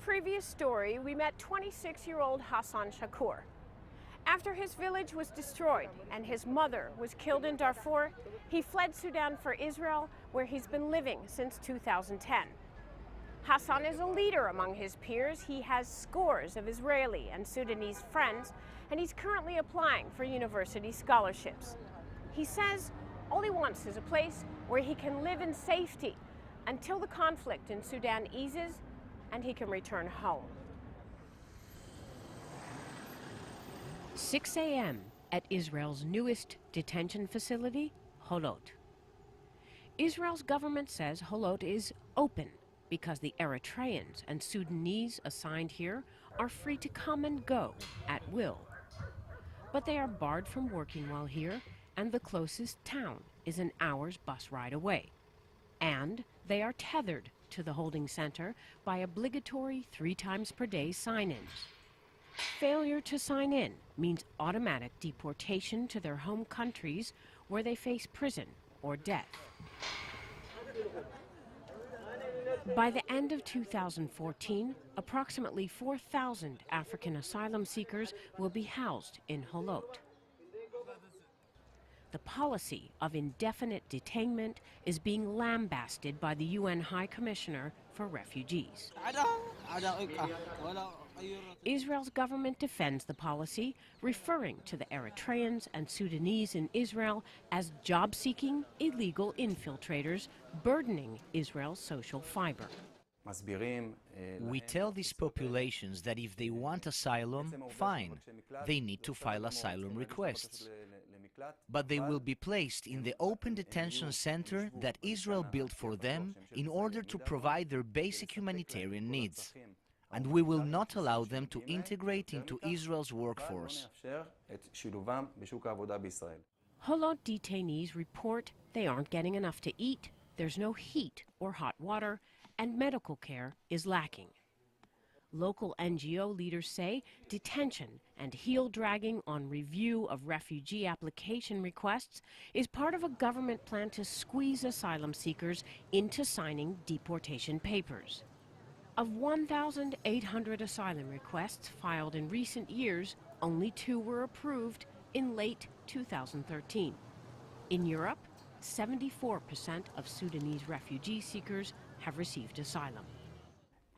previous story, we met 26-year-old Hassan Shakur. After his village was destroyed and his mother was killed in Darfur, he fled Sudan for Israel, where he's been living since 2010. Hassan is a leader among his peers. He has scores of Israeli and Sudanese friends, and he's currently applying for university scholarships. He says all he wants is a place where he can live in safety until the conflict in Sudan eases and he can return home. 6 a.m. at Israel's newest detention facility, Holot. Israel's government says Holot is open because the Eritreans and Sudanese assigned here are free to come and go at will. But they are barred from working while here, and the closest town is an hour's bus ride away. And they are tethered to the holding center by obligatory 3 times per day sign-ins. Failure to sign in means automatic deportation to their home countries where they face prison or death. By the end of 2014, approximately 4,000 African asylum seekers will be housed in Holot. The policy of indefinite detainment is being lambasted by the UN High Commissioner for Refugees. Israel's government defends the policy, referring to the Eritreans and Sudanese in Israel as job-seeking illegal infiltrators burdening Israel's social fiber. We tell these populations that if they want asylum, fine, they need to file asylum requests. But they will be placed in the open detention center that Israel built for them in order to provide their basic humanitarian needs. And we will not allow them to integrate into Israel's workforce. Holot detainees report they aren't getting enough to eat, there's no heat or hot water, and medical care is lacking. Local NGO leaders say detention and heel-dragging on review of refugee application requests is part of a government plan to squeeze asylum seekers into signing deportation papers. Of 1,800 asylum requests filed in recent years, only 2 were approved in late 2013. In Europe, 74% of Sudanese refugee seekers have received asylum.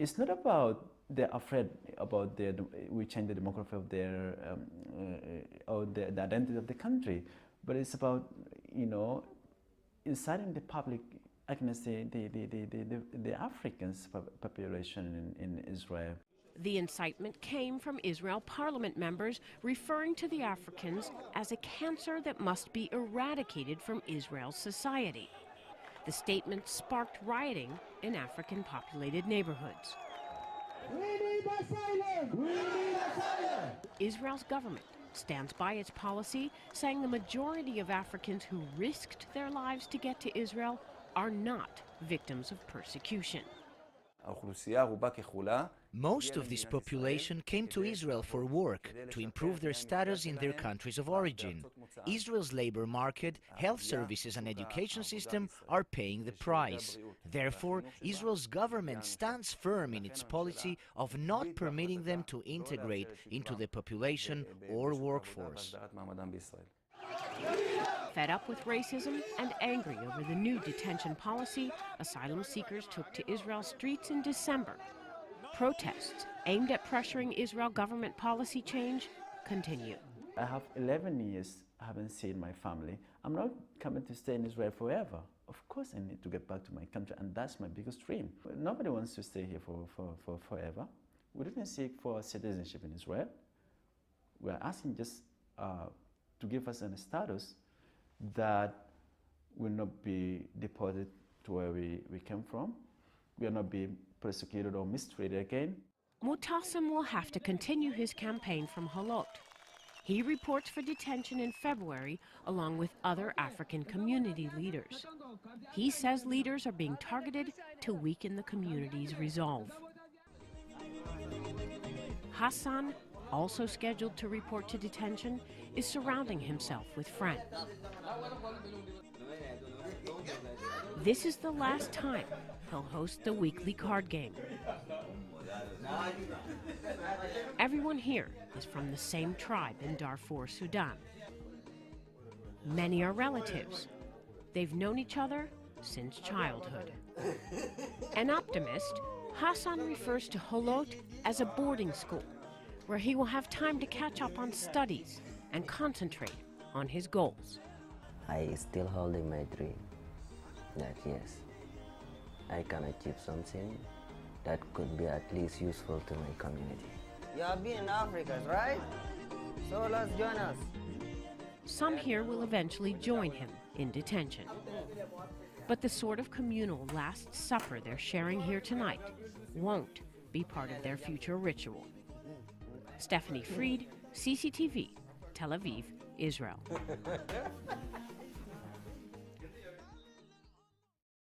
It's not about they're afraid about we change the demography of or the identity of the country, but it's about, inciting the public against the Africans population in Israel. The incitement came from Israel parliament members referring to the Africans as a cancer that must be eradicated from Israel's society. The statement sparked rioting in African-populated neighborhoods. We need asylum! We need asylum! Israel's government stands by its policy, saying the majority of Africans who risked their lives to get to Israel are not victims of persecution. Most of this population came to Israel for work, to improve their status in their countries of origin. Israel's labor market, health services and education system are paying the price. Therefore, Israel's government stands firm in its policy of not permitting them to integrate into the population or workforce. Fed up with racism and angry over the new detention policy, asylum seekers took to Israel's streets in December. Protests aimed at pressuring Israel government policy change continue. I have 11 years I haven't seen my family. I'm not coming to stay in Israel forever. Of course I need to get back to my country, and that's my biggest dream. Nobody wants to stay here for forever. We didn't seek for citizenship in Israel. We're asking just to give us a status that will not be deported to where we came from. We will not be persecuted or mistreated again. Mutassim will have to continue his campaign from Holot. He reports for detention in February along with other African community leaders. He says leaders are being targeted to weaken the community's resolve. Hassan, also scheduled to report to detention, is surrounding himself with friends. This is the last time he'll host the weekly card game. Everyone here is from the same tribe in Darfur, Sudan. Many are relatives. They've known each other since childhood. An optimist, Hassan refers to Holot as a boarding school where he will have time to catch up on studies and concentrate on his goals. I still holding my dream that yes, I can achieve something that could be at least useful to my community. You have been in Africa, right? So let's join us. Some here will eventually join him in detention. But the sort of communal Last Supper they're sharing here tonight won't be part of their future ritual. Stephanie Fried, CCTV, Tel Aviv, Israel.